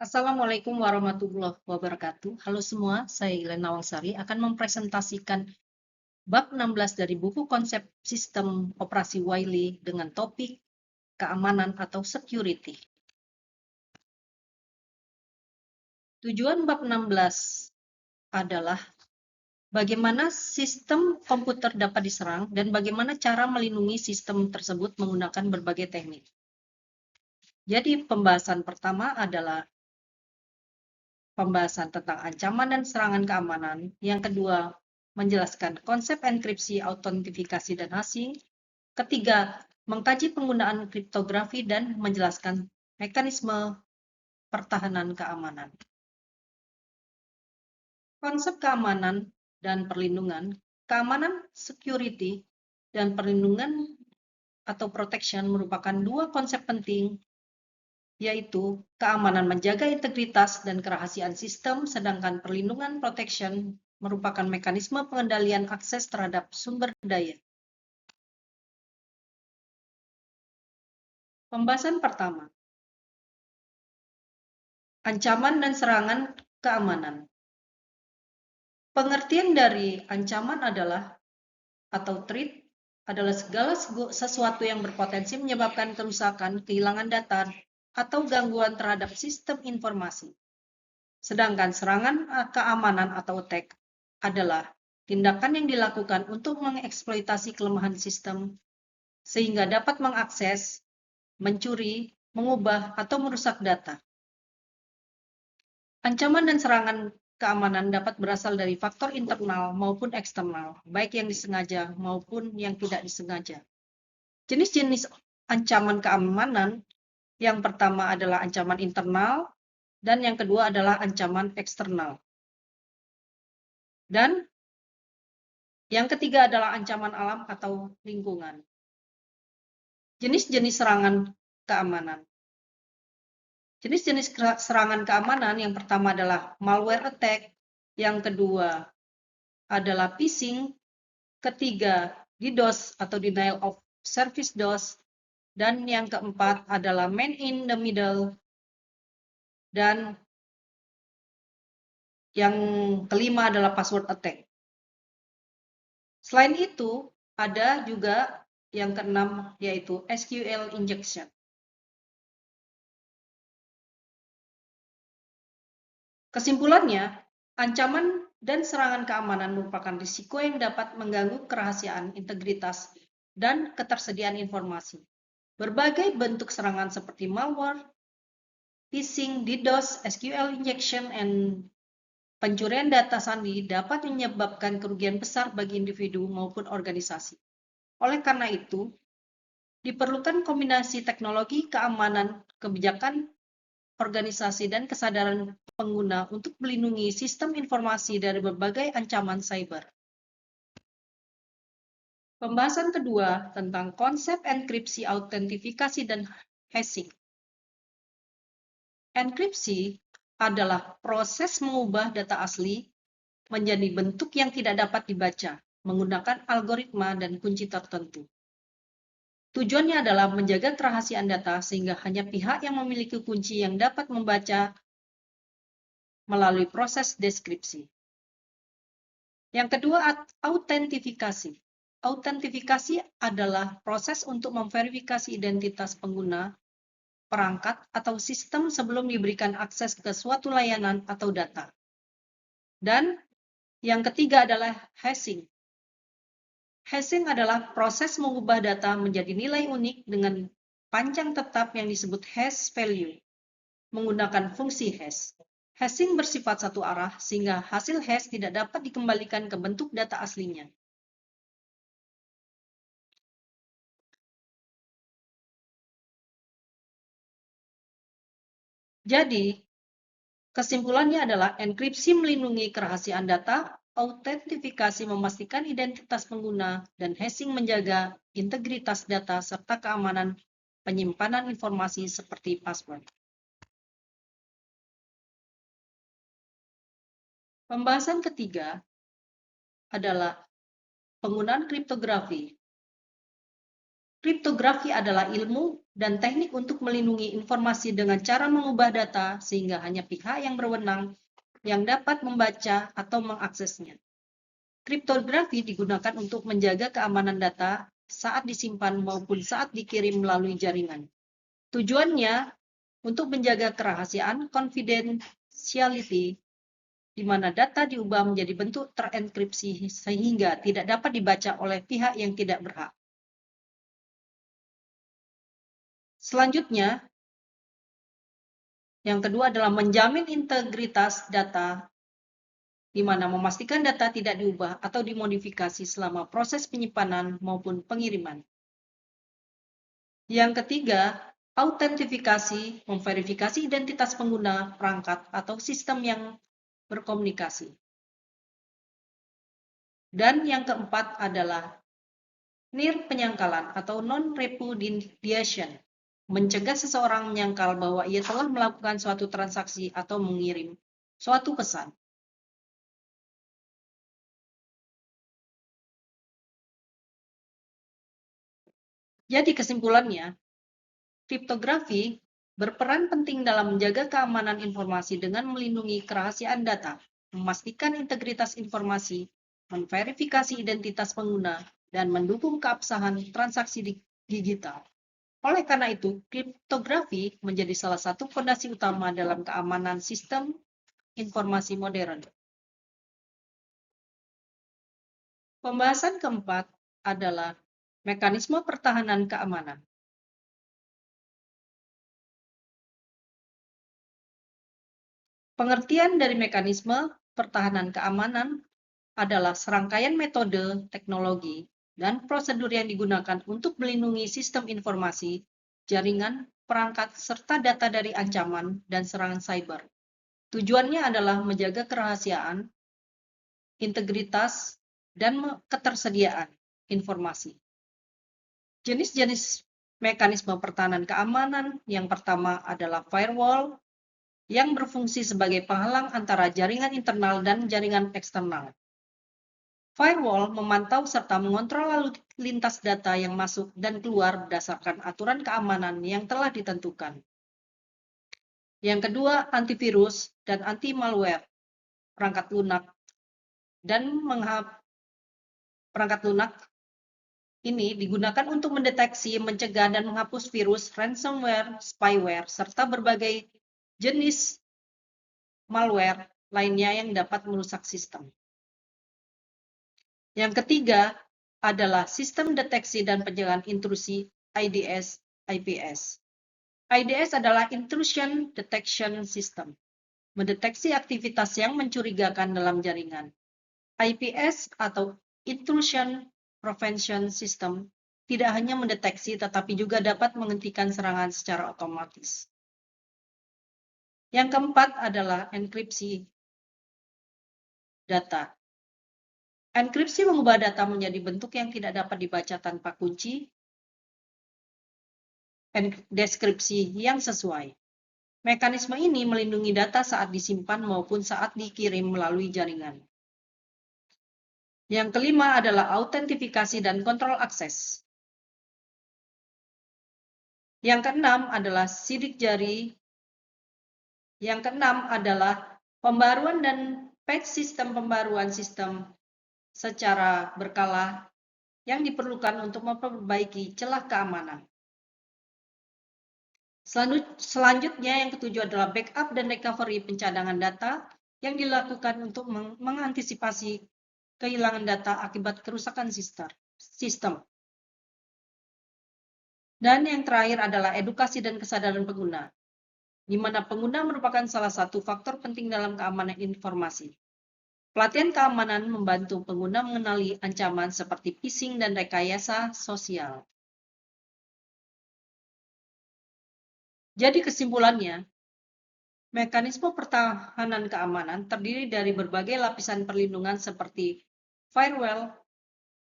Assalamualaikum warahmatullahi wabarakatuh. Halo semua, saya Ilena Wangsari akan mempresentasikan bab 16 dari buku konsep sistem operasi Wiley dengan topik keamanan atau security. Tujuan bab 16 adalah bagaimana sistem komputer dapat diserang dan bagaimana cara melindungi sistem tersebut menggunakan berbagai teknik. Jadi pembahasan pertama adalah pembahasan tentang ancaman dan serangan keamanan. Yang kedua, menjelaskan konsep enkripsi, autentifikasi, dan hashing. Ketiga, mengkaji penggunaan kriptografi dan menjelaskan mekanisme pertahanan keamanan. Konsep keamanan dan perlindungan, keamanan, security, dan perlindungan atau protection merupakan dua konsep penting, yaitu keamanan menjaga integritas dan kerahasiaan sistem, sedangkan perlindungan protection merupakan mekanisme pengendalian akses terhadap sumber daya. Pembahasan pertama, ancaman dan serangan keamanan. Pengertian dari ancaman adalah atau threat adalah segala sesuatu yang berpotensi menyebabkan kerusakan, kehilangan data, atau gangguan terhadap sistem informasi. Sedangkan serangan keamanan atau attack adalah tindakan yang dilakukan untuk mengeksploitasi kelemahan sistem sehingga dapat mengakses, mencuri, mengubah, atau merusak data. Ancaman dan serangan keamanan dapat berasal dari faktor internal maupun eksternal, baik yang disengaja maupun yang tidak disengaja. Jenis-jenis ancaman keamanan yang pertama adalah ancaman internal, dan yang kedua adalah ancaman eksternal. Dan yang ketiga adalah ancaman alam atau lingkungan. Jenis-jenis serangan keamanan. Jenis-jenis serangan keamanan yang pertama adalah malware attack, yang kedua adalah phishing, ketiga DDoS atau denial of service DOS, dan yang keempat adalah man in the middle, dan yang kelima adalah password attack. Selain itu, ada juga yang keenam, yaitu SQL injection. Kesimpulannya, ancaman dan serangan keamanan merupakan risiko yang dapat mengganggu kerahasiaan, integritas, dan ketersediaan informasi. Berbagai bentuk serangan seperti malware, phishing, DDoS, SQL injection, dan pencurian data sandi dapat menyebabkan kerugian besar bagi individu maupun organisasi. Oleh karena itu, diperlukan kombinasi teknologi keamanan, kebijakan organisasi, dan kesadaran pengguna untuk melindungi sistem informasi dari berbagai ancaman cyber. Pembahasan kedua tentang konsep enkripsi, autentifikasi, dan hashing. Enkripsi adalah proses mengubah data asli menjadi bentuk yang tidak dapat dibaca menggunakan algoritma dan kunci tertentu. Tujuannya adalah menjaga kerahasiaan data sehingga hanya pihak yang memiliki kunci yang dapat membaca melalui proses deskripsi. Yang kedua, autentifikasi. Autentifikasi adalah proses untuk memverifikasi identitas pengguna, perangkat, atau sistem sebelum diberikan akses ke suatu layanan atau data. Dan yang ketiga adalah hashing. Hashing adalah proses mengubah data menjadi nilai unik dengan panjang tetap yang disebut hash value menggunakan fungsi hash. Hashing bersifat satu arah sehingga hasil hash tidak dapat dikembalikan ke bentuk data aslinya. Jadi, kesimpulannya adalah enkripsi melindungi kerahasiaan data, autentifikasi memastikan identitas pengguna, dan hashing menjaga integritas data serta keamanan penyimpanan informasi seperti password. Pembahasan ketiga adalah penggunaan kriptografi. Kriptografi adalah ilmu dan teknik untuk melindungi informasi dengan cara mengubah data sehingga hanya pihak yang berwenang yang dapat membaca atau mengaksesnya. Kriptografi digunakan untuk menjaga keamanan data saat disimpan maupun saat dikirim melalui jaringan. Tujuannya untuk menjaga kerahasiaan confidentiality di mana data diubah menjadi bentuk terenkripsi sehingga tidak dapat dibaca oleh pihak yang tidak berhak. Selanjutnya, yang kedua adalah menjamin integritas data, di mana memastikan data tidak diubah atau dimodifikasi selama proses penyimpanan maupun pengiriman. Yang ketiga, autentifikasi, memverifikasi identitas pengguna, perangkat, atau sistem yang berkomunikasi. Dan yang keempat adalah penyangkalan atau non-repudiation, mencegah seseorang menyangkal bahwa ia telah melakukan suatu transaksi atau mengirim suatu pesan. Jadi kesimpulannya, kriptografi berperan penting dalam menjaga keamanan informasi dengan melindungi kerahasiaan data, memastikan integritas informasi, memverifikasi identitas pengguna, dan mendukung keabsahan transaksi digital. Oleh karena itu, kriptografi menjadi salah satu fondasi utama dalam keamanan sistem informasi modern. Pembahasan keempat adalah mekanisme pertahanan keamanan. Pengertian dari mekanisme pertahanan keamanan adalah serangkaian metode, teknologi, dan prosedur yang digunakan untuk melindungi sistem informasi, jaringan, perangkat, serta data dari ancaman dan serangan cyber. Tujuannya adalah menjaga kerahasiaan, integritas, dan ketersediaan informasi. Jenis-jenis mekanisme pertahanan keamanan yang pertama adalah firewall, yang berfungsi sebagai penghalang antara jaringan internal dan jaringan eksternal. Firewall memantau serta mengontrol lalu lintas data yang masuk dan keluar berdasarkan aturan keamanan yang telah ditentukan. Yang kedua, antivirus dan anti-malware, perangkat lunak dan perangkat lunak ini digunakan untuk mendeteksi, mencegah, dan menghapus virus, ransomware, spyware, serta berbagai jenis malware lainnya yang dapat merusak sistem. Yang ketiga adalah sistem deteksi dan pencegahan intrusi IDS, IPS. IDS adalah Intrusion Detection System, mendeteksi aktivitas yang mencurigakan dalam jaringan. IPS atau Intrusion Prevention System tidak hanya mendeteksi tetapi juga dapat menghentikan serangan secara otomatis. Yang keempat adalah enkripsi data. Enkripsi mengubah data menjadi bentuk yang tidak dapat dibaca tanpa kunci deskripsi yang sesuai. Mekanisme ini melindungi data saat disimpan maupun saat dikirim melalui jaringan. Yang kelima adalah autentifikasi dan kontrol akses. Yang keenam adalah sidik jari. Yang keenam adalah pembaruan dan patch sistem pembaruan sistem secara berkala yang diperlukan untuk memperbaiki celah keamanan. Selanjutnya yang ketujuh adalah backup dan recovery pencadangan data yang dilakukan untuk mengantisipasi kehilangan data akibat kerusakan sistem. Dan yang terakhir adalah edukasi dan kesadaran pengguna, di mana pengguna merupakan salah satu faktor penting dalam keamanan informasi. Pelatihan keamanan membantu pengguna mengenali ancaman seperti phishing dan rekayasa sosial. Jadi kesimpulannya, mekanisme pertahanan keamanan terdiri dari berbagai lapisan perlindungan seperti firewall,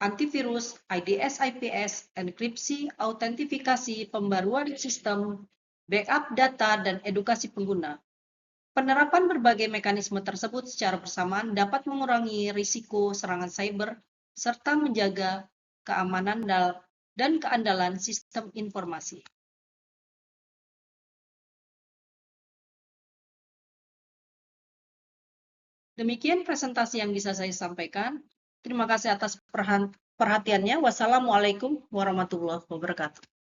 antivirus, IDS, IPS, enkripsi, autentifikasi, pembaruan sistem, backup data, dan edukasi pengguna. Penerapan berbagai mekanisme tersebut secara bersamaan dapat mengurangi risiko serangan cyber serta menjaga keamanan dan keandalan sistem informasi. Demikian presentasi yang bisa saya sampaikan. Terima kasih atas perhatiannya. Wassalamualaikum warahmatullahi wabarakatuh.